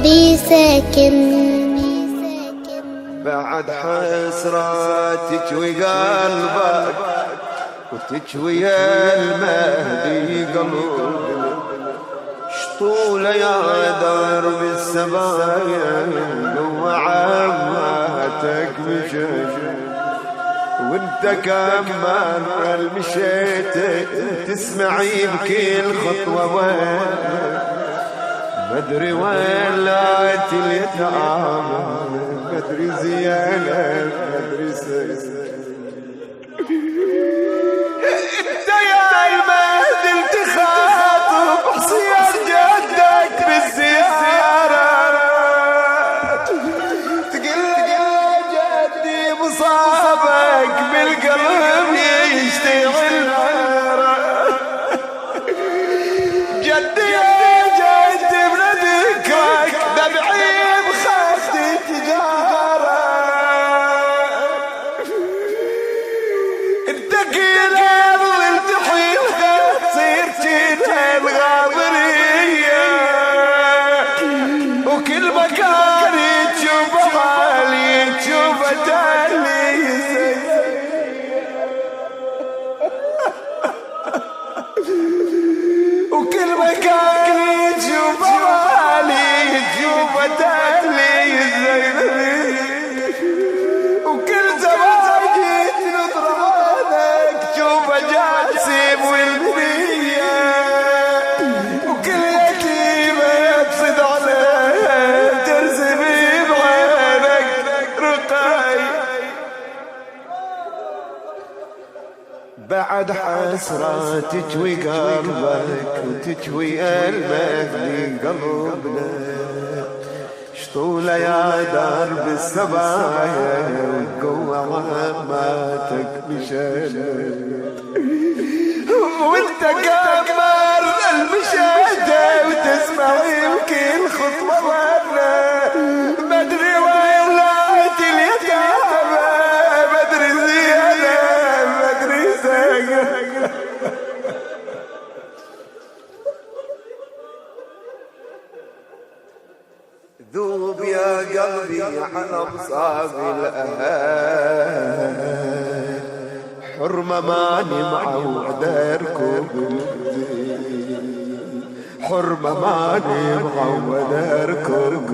قلبي ساكن. بعد حسرة تجوي قلبك وتجوي المهدي قلوبنا، شطولة يا درب السبايا وعماتك مشيت، وانت كمان مشيت تسمعي بكل خطوة وين، مدري وين لقيت اليتامى، مدري زينب مدري سيد. انت يا المهدي التخاطب حصير جدك بالزيارة، تقل يا جدي مصابك بالقلب يشتغل نارا، جدي يا جدي بنذكرك دمعي بخدي تجارة، انت كيلا والتحيلها تصير جيتها الغابرية، وكل مكان تشوف حالي تشوف تالي، وكل مكان تشوف حالي تشوف تالي زينبي، وكل زمان جيت نطرانك تشوف جاسم والبنية، وكل يتيمة بصد عليها ترسمي بعينك رقاي. بعد حسرة تجوي قلبك وتجوي المهدي قلوبنا، شطولة يا درب السبايا وقوة عماتك مشينا، وانت كمان المشيتة وتسمعي بكل خطوة وانا، مدري وين لقيت اليتامى، مدري زينب مدري ساقة. ذوب يا قلبي على مصاب الأهل، حرمة ماني معود أركب الدين، حرمة ماني معود أركب